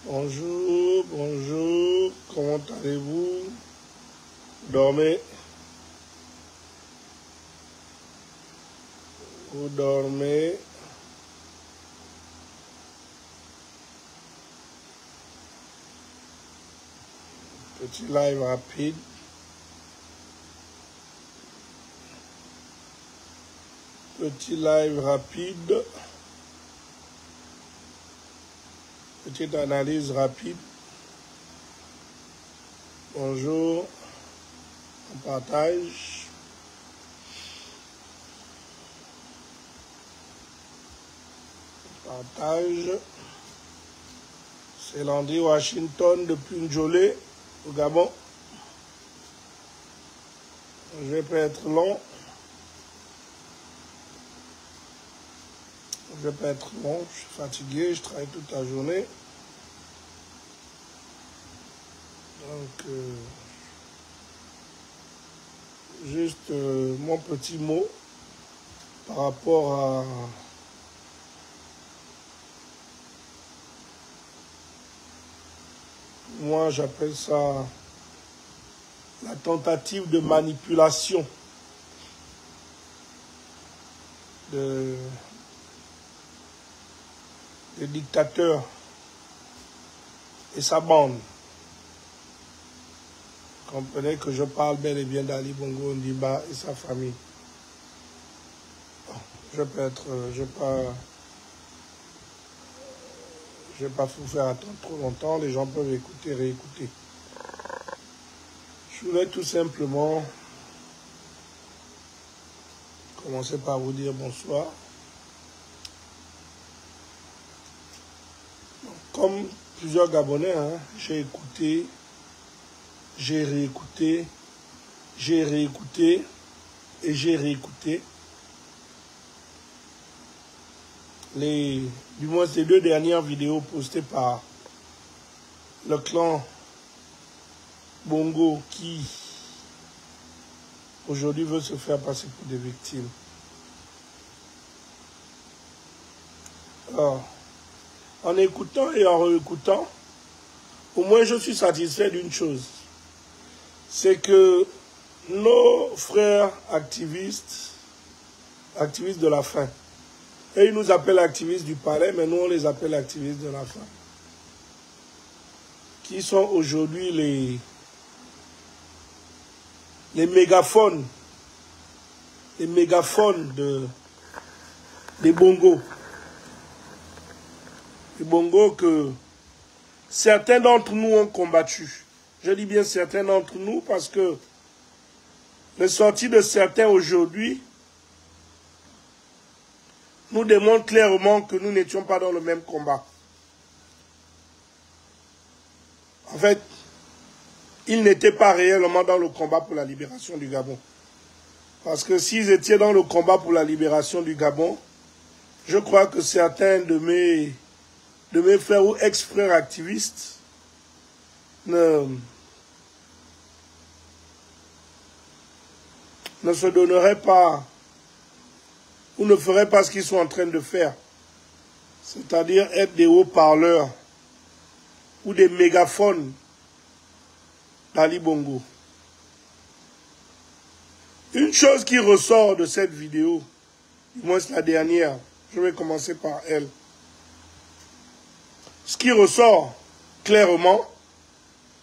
Bonjour, bonjour, comment allez-vous? Dormez? Vous dormez? Petit live rapide. Petit live rapide. Petite analyse rapide. Bonjour. On partage. On partage. C'est Landry Washington depuis Njolé, au Gabon. Je vais pas être long. Je vais pas être long. Je suis fatigué. Je travaille toute la journée. Donc, juste mon petit mot par rapport à moi, j'appelle ça la tentative de manipulation des dictateurs et sa bande. Comprenez que je parle bel et bien d'Ali Bongo Ondimba et sa famille. Bon, je vais pas vous faire attendre trop longtemps. Les gens peuvent écouter, réécouter. Je voulais tout simplement commencer par vous dire bonsoir. Donc, comme plusieurs Gabonais, hein, j'ai écouté, j'ai réécouté, j'ai réécouté et j'ai réécouté du moins les deux dernières vidéos postées par le clan Bongo qui aujourd'hui veut se faire passer pour des victimes. Alors, en écoutant et en réécoutant, au moins je suis satisfait d'une chose. C'est que nos frères activistes de la faim, et ils nous appellent activistes du palais, mais nous on les appelle activistes de la faim, qui sont aujourd'hui les mégaphones des bongos. Les bongos que certains d'entre nous ont combattu. Je dis bien certains d'entre nous parce que les sorties de certains aujourd'hui nous démontrent clairement que nous n'étions pas dans le même combat. En fait, ils n'étaient pas réellement dans le combat pour la libération du Gabon. Parce que s'ils étaient dans le combat pour la libération du Gabon, je crois que certains de mes frères ou ex-frères activistes ne se donneraient pas ou ne feraient pas ce qu'ils sont en train de faire. C'est-à-dire être des haut-parleurs ou des mégaphones d'Ali Bongo. Une chose qui ressort de cette vidéo, du moins la dernière, je vais commencer par elle. Ce qui ressort clairement,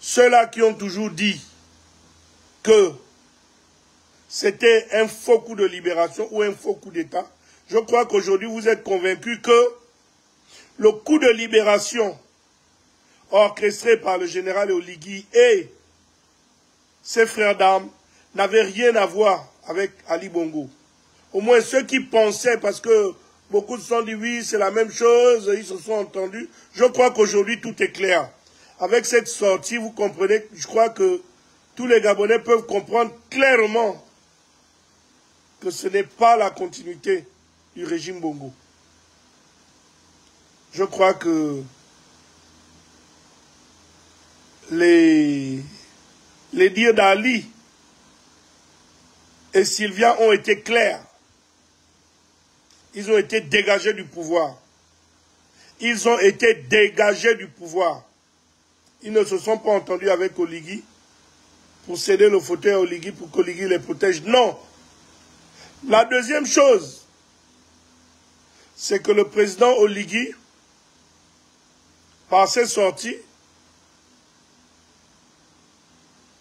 ceux-là qui ont toujours dit que c'était un faux coup de libération ou un faux coup d'État, je crois qu'aujourd'hui vous êtes convaincus que le coup de libération orchestré par le général Oligui et ses frères d'armes n'avait rien à voir avec Ali Bongo. Au moins ceux qui pensaient, parce que beaucoup se sont dit oui, c'est la même chose, ils se sont entendus. Je crois qu'aujourd'hui tout est clair. Avec cette sortie, vous comprenez, je crois que tous les Gabonais peuvent comprendre clairement que ce n'est pas la continuité du régime Bongo. Je crois que les dires d'Ali et Sylvia ont été clairs. Ils ont été dégagés du pouvoir. Ils ont été dégagés du pouvoir. Ils ne se sont pas entendus avec Oligui pour céder le fauteuil à Oligui pour qu'Oligui les protège. Non. La deuxième chose, c'est que le président Oligui, par ses sorties,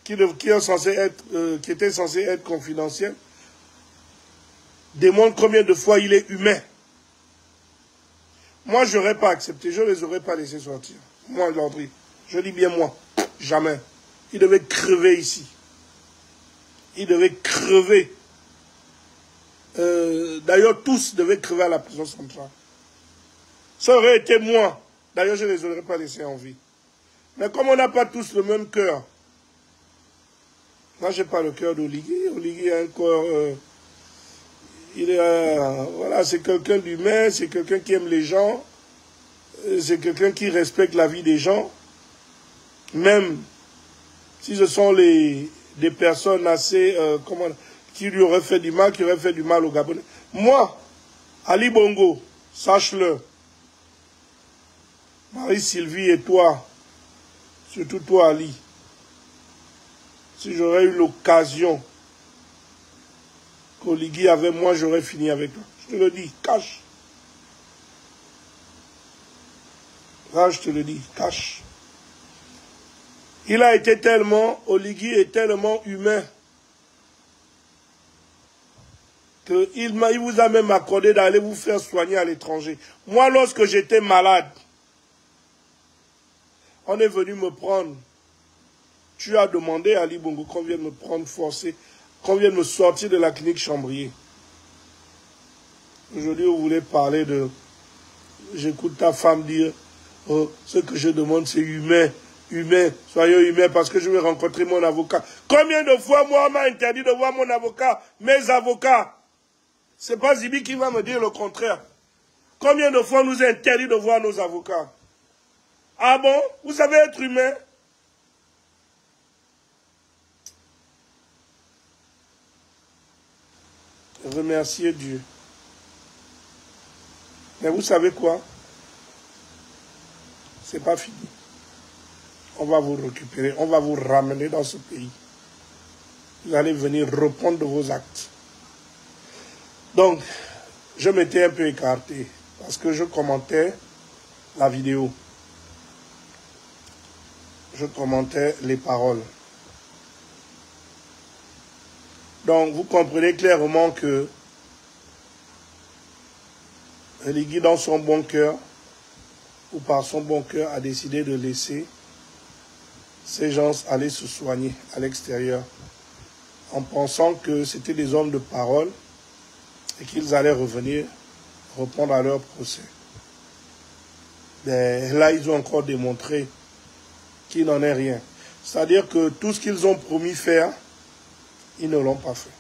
qui étaient censées être confidentielles, démontre combien de fois il est humain. Moi, je n'aurais pas accepté, je ne les aurais pas laissés sortir. Moi, Landry, je dis bien moi, jamais. Il devait crever ici. Il devait crever. D'ailleurs, tous devaient crever à la prison centrale. Ça aurait été moi. D'ailleurs, je ne les aurais pas laissés en vie. Mais comme on n'a pas tous le même cœur, moi, je n'ai pas le cœur d'Oligui. Oligui a un corps... voilà, c'est quelqu'un d'humain, c'est quelqu'un qui aime les gens, c'est quelqu'un qui respecte la vie des gens, même si ce sont des personnes assez, qui lui auraient fait du mal, qui auraient fait du mal au Gabonais. Moi, Ali Bongo, sache-le, Marie-Sylvie et toi, surtout toi Ali, si j'aurais eu l'occasion qu'Oligui avec moi, j'aurais fini avec toi. Je te le dis, cache. Là, je te le dis, cache. Il a été tellement, Oligui est tellement humain qu'il vous a même accordé d'aller vous faire soigner à l'étranger. Moi, lorsque j'étais malade, on est venu me prendre. Tu as demandé à Ali Bongo qu'on vienne me prendre forcé, qu'on vienne me sortir de la clinique Chambrier. Aujourd'hui, vous voulez parler de... J'écoute ta femme dire, oh, ce que je demande, c'est humain. Humain, soyons humains parce que je vais rencontrer mon avocat. Combien de fois, moi, on m'a interdit de voir mon avocat, mes avocats? C'est pas Zibi qui va me dire le contraire. Combien de fois on nous a interdit de voir nos avocats? Ah bon? Vous savez être humain? Remerciez Dieu. Mais vous savez quoi? C'est pas fini. On va vous récupérer, on va vous ramener dans ce pays. Vous allez venir répondre de vos actes. Donc, je m'étais un peu écarté parce que je commentais la vidéo. Je commentais les paroles. Donc, vous comprenez clairement que Oligui, dans son bon cœur, ou par son bon cœur, a décidé de laisser ces gens aller se soigner à l'extérieur, en pensant que c'était des hommes de parole et qu'ils allaient revenir répondre à leur procès. Mais là, ils ont encore démontré qu'il n'en est rien. C'est-à-dire que tout ce qu'ils ont promis faire, ils ne l'ont pas fait.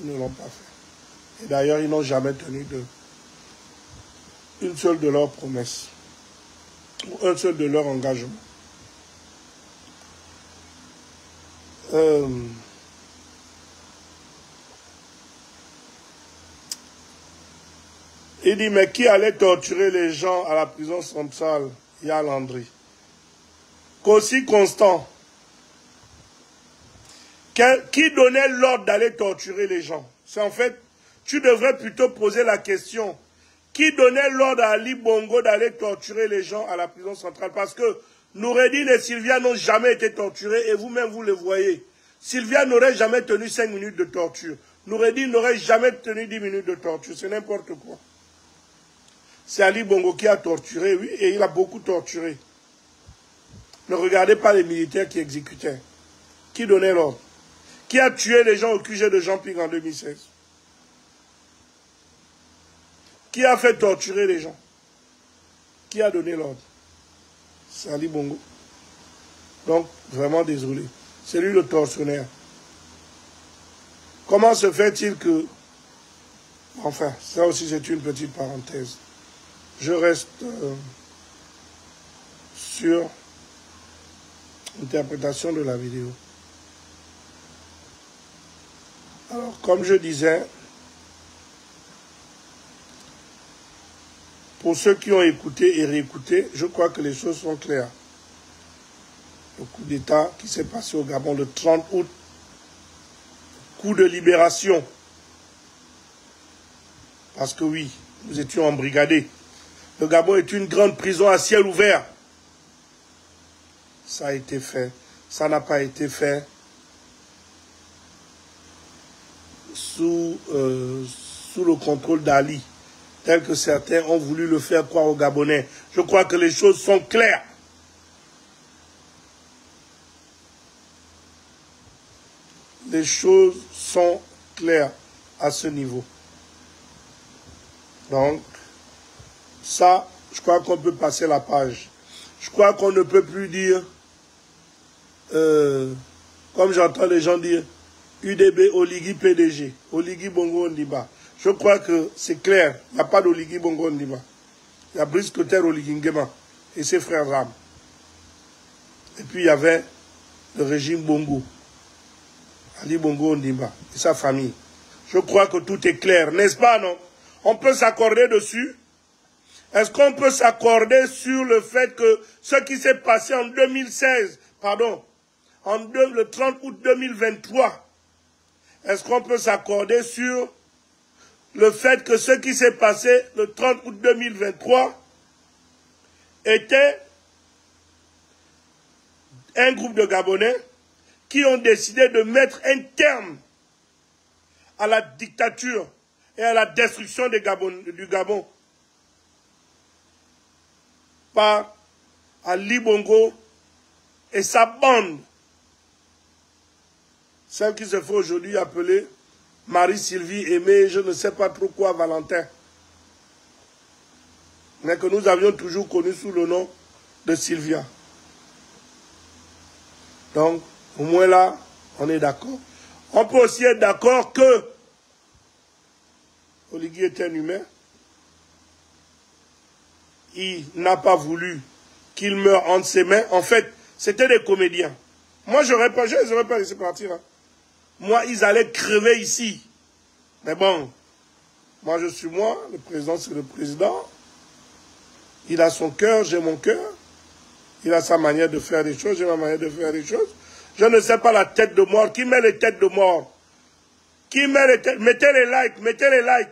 Ils ne l'ont pas fait. Et d'ailleurs, ils n'ont jamais tenu une seule de leurs promesses, ou un seul de leurs engagements. Il dit, mais qui allait torturer les gens à la prison centrale? Il y a Landry. Qu'aussi Constant. Qui donnait l'ordre d'aller torturer les gens? C'est en fait, tu devrais plutôt poser la question. Qui donnait l'ordre à Ali Bongo d'aller torturer les gens à la prison centrale? Parce que Noureddine et Sylvia n'ont jamais été torturés et vous-même vous le voyez. Sylvia n'aurait jamais tenu 5 minutes de torture. Noureddine n'aurait jamais tenu 10 minutes de torture. C'est n'importe quoi. C'est Ali Bongo qui a torturé, oui, et il a beaucoup torturé. Ne regardez pas les militaires qui exécutaient. Qui donnait l'ordre? Qui a tué les gens au QG de Jean-Ping en 2016? Qui a fait torturer les gens? Qui a donné l'ordre? C'est Ali Bongo. Donc, vraiment désolé. C'est lui le tortionnaire. Comment se fait-il que... Enfin, ça aussi c'est une petite parenthèse. Je reste sur l'interprétation de la vidéo. Alors, comme je disais, pour ceux qui ont écouté et réécouté, je crois que les choses sont claires. le coup d'État qui s'est passé au Gabon le 30 août, coup de libération. Parce que oui, nous étions embrigadés. Le Gabon est une grande prison à ciel ouvert. Ça a été fait. Ça n'a pas été fait sous le contrôle d'Ali, tel que certains ont voulu le faire croire aux Gabonais. Je crois que les choses sont claires. Les choses sont claires à ce niveau. Donc, ça, je crois qu'on peut passer la page. Je crois qu'on ne peut plus dire, comme j'entends les gens dire, UDB, Oligui, PDG, Oligui, Bongo, Ondiba. Je crois que c'est clair, il n'y a pas d'Oligui, Bongo, Ondiba. Il y a Brice Clotaire, Oligui Nguema et ses frères Ram. Et puis il y avait le régime Bongo, Ali Bongo, Ondiba et sa famille. Je crois que tout est clair, n'est-ce pas, non? On peut s'accorder dessus. Est-ce qu'on peut s'accorder sur le fait que ce qui s'est passé en 2016, pardon, le 30 août 2023, est-ce qu'on peut s'accorder sur le fait que ce qui s'est passé le 30 août 2023 était un groupe de Gabonais qui ont décidé de mettre un terme à la dictature et à la destruction du Gabon par Ali Bongo et sa bande, celle qui se fait aujourd'hui appeler Marie-Sylvie Aimée, je ne sais pas trop quoi, Valentin, mais que nous avions toujours connu sous le nom de Sylvia. Donc, au moins là, on est d'accord. On peut aussi être d'accord que Oligui est un humain. Il n'a pas voulu qu'il meure entre ses mains. En fait, c'était des comédiens. Moi, je ne les aurais pas laissé partir. Hein. Moi, ils allaient crever ici. Mais bon, moi, je suis moi. Le président, c'est le président. Il a son cœur, j'ai mon cœur. Il a sa manière de faire des choses, j'ai ma manière de faire des choses. Je ne sais pas la tête de mort. Qui met les têtes de mort? Qui met les têtes? Mettez les likes, mettez les likes.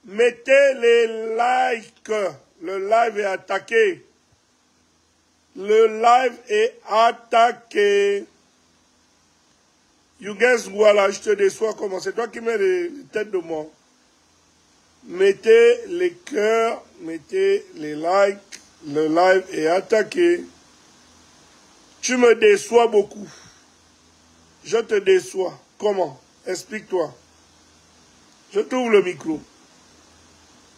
Mettez les likes. Le live est attaqué. Le live est attaqué. You guys, voilà, je te déçois comment. C'est toi qui mets les têtes de mort. Mettez les cœurs, mettez les likes. Le live est attaqué. Tu me déçois beaucoup. Je te déçois. Comment? Explique-toi. Je t'ouvre le micro.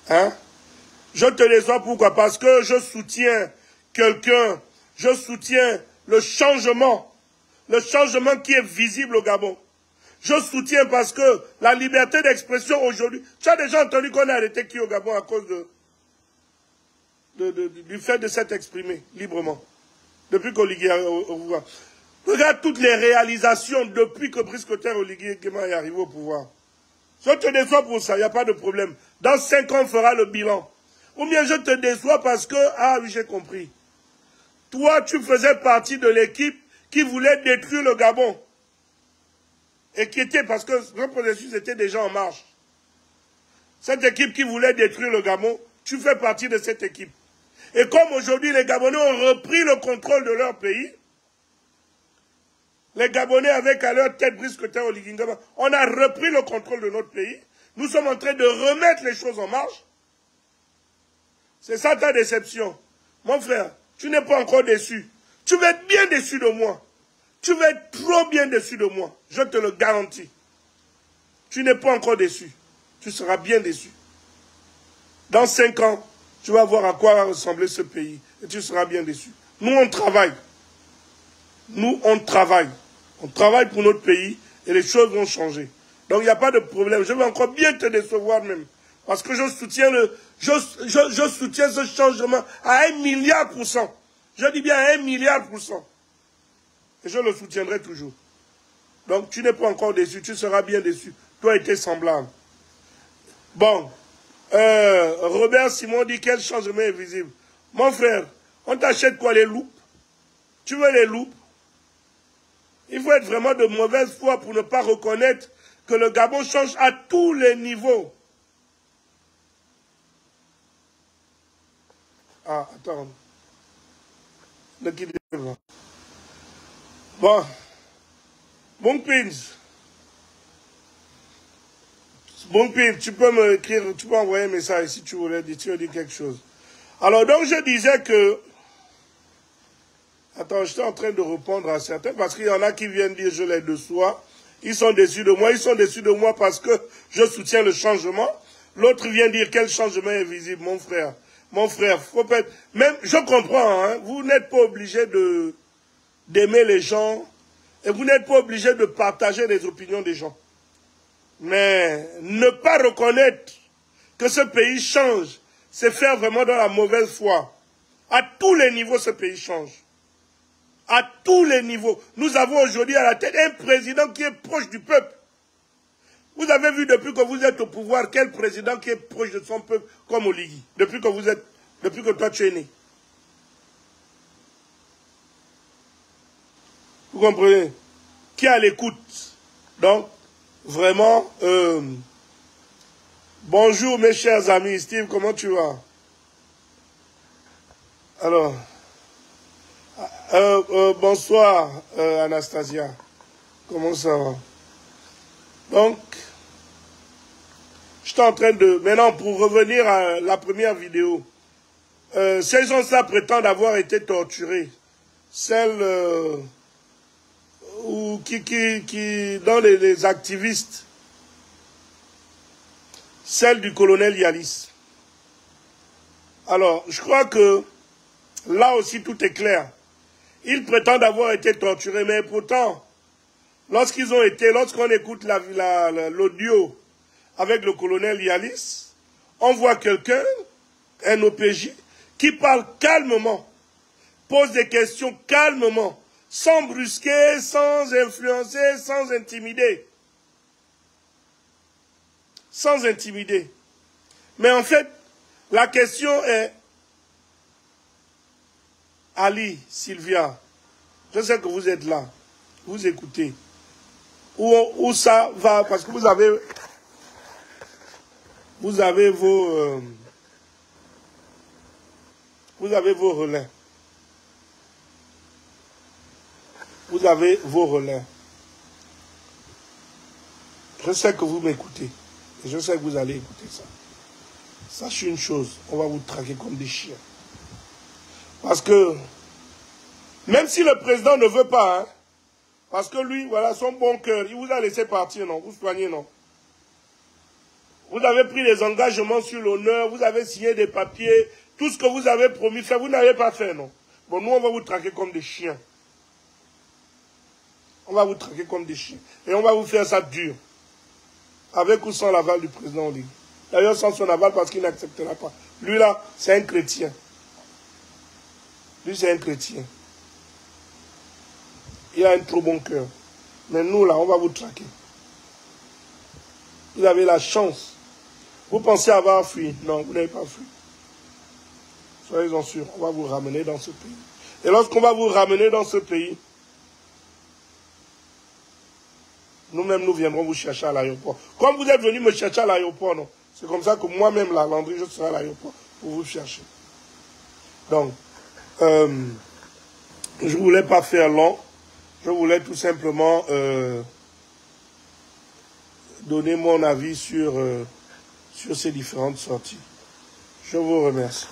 Hein? Je te déçois pourquoi? Parce que je soutiens quelqu'un. Je soutiens le changement. Le changement qui est visible au Gabon. Je soutiens parce que la liberté d'expression aujourd'hui... Tu as déjà entendu qu'on a arrêté qui au Gabon à cause du fait de s'être exprimé librement. Depuis qu'Oligui est au pouvoir. Regarde toutes les réalisations depuis que Brice Clotaire Oligui Nguema est arrivé au pouvoir. Je te déçois pour ça, il n'y a pas de problème. Dans 5 ans, on fera le bilan. Ou bien je te déçois parce que... Ah oui, j'ai compris. Toi, tu faisais partie de l'équipe qui voulait détruire le Gabon. Et qui était... Parce que le processus était déjà en marche. Cette équipe qui voulait détruire le Gabon, tu fais partie de cette équipe. Et comme aujourd'hui, les Gabonais ont repris le contrôle de leur pays, les Gabonais avec à leur tête Brice Clotaire Oligui Nguema, on a repris le contrôle de notre pays. Nous sommes en train de remettre les choses en marche. C'est ça ta déception. Mon frère, tu n'es pas encore déçu. Tu vas être bien déçu de moi. Tu vas être trop bien déçu de moi. Je te le garantis. Tu n'es pas encore déçu. Tu seras bien déçu. Dans 5 ans, tu vas voir à quoi va ressembler ce pays. Et tu seras bien déçu. Nous, on travaille. Nous, on travaille. On travaille pour notre pays et les choses vont changer. Donc, il n'y a pas de problème. Je vais encore bien te décevoir même. Parce que je soutiens je soutiens ce changement à 1 milliard %. Je dis bien à 1 milliard %. Et je le soutiendrai toujours. Donc, tu n'es pas encore déçu. Tu seras bien déçu. Toi et tes semblables. Bon. Robert Simon dit quel changement est visible. Mon frère, on t'achète quoi, les loupes? Tu veux les loupes? Il faut être vraiment de mauvaise foi pour ne pas reconnaître que le Gabon change à tous les niveaux. Ah, attends. Ne quittez pas. Bon. Bon Pins. Bon Pins, tu peux me écrire, tu peux envoyer un message si tu voulais dire, quelque chose. Alors, donc, je disais que... Attends, j'étais en train de répondre à certains, parce qu'il y en a qui viennent dire je les déçois. Ils sont déçus de moi. Ils sont déçus de moi parce que je soutiens le changement. L'autre vient dire quel changement est visible, mon frère. Mon frère, faut pas... Même, je comprends, hein, vous n'êtes pas obligé d'aimer les gens et vous n'êtes pas obligé de partager les opinions des gens. Mais ne pas reconnaître que ce pays change, c'est faire vraiment dans la mauvaise foi. À tous les niveaux, ce pays change. À tous les niveaux. Nous avons aujourd'hui à la tête un président qui est proche du peuple. Vous avez vu depuis que vous êtes au pouvoir, quel président qui est proche de son peuple comme Oligui, depuis que toi tu es né. Vous comprenez? Qui est à l'écoute. Donc, vraiment, bonjour mes chers amis. Steve, comment tu vas? Alors, bonsoir Anastasia. Comment ça va? Donc, je suis en train de... Maintenant, pour revenir à la première vidéo, ces gens-là prétendent avoir été torturés. Celles dans les activistes, celle du colonel Yalis. Alors, je crois que là aussi tout est clair. Ils prétendent avoir été torturés, mais pourtant, lorsqu'on écoute l'audio avec le colonel Yalis, on voit quelqu'un, un OPJ, qui parle calmement, pose des questions calmement, sans brusquer, sans influencer, sans intimider. Sans intimider. Mais en fait, la question est, Ali, Sylvia, je sais que vous êtes là, vous écoutez. Où ça va, parce que vous avez vos relais. Vous avez vos relais. Je sais que vous m'écoutez. Et je sais que vous allez écouter ça. Sachez une chose, on va vous traquer comme des chiens. Parce que, même si le président ne veut pas, hein, parce que lui, voilà, son bon cœur, il vous a laissé partir, non? Vous soignez, non? Vous avez pris des engagements sur l'honneur, vous avez signé des papiers, tout ce que vous avez promis faire, vous n'avez pas fait, non? Bon, nous, on va vous traquer comme des chiens. On va vous traquer comme des chiens. Et on va vous faire ça dur. Avec ou sans l'aval du président Oligui. D'ailleurs, sans son aval, parce qu'il n'acceptera pas. Lui, là, c'est un chrétien. Lui, c'est un chrétien. Il a un trop bon cœur. Mais nous, là, on va vous traquer. Vous avez la chance. Vous pensez avoir fui. Non, vous n'avez pas fui. Soyez-en sûrs, on va vous ramener dans ce pays. Et lorsqu'on va vous ramener dans ce pays, nous-mêmes, nous viendrons vous chercher à l'aéroport. Comme vous êtes venu me chercher à l'aéroport, non? C'est comme ça que moi-même, la Landry, je serai à l'aéroport pour vous chercher. Donc, je ne voulais pas faire long. Je voulais tout simplement donner mon avis sur ces différentes sorties. Je vous remercie.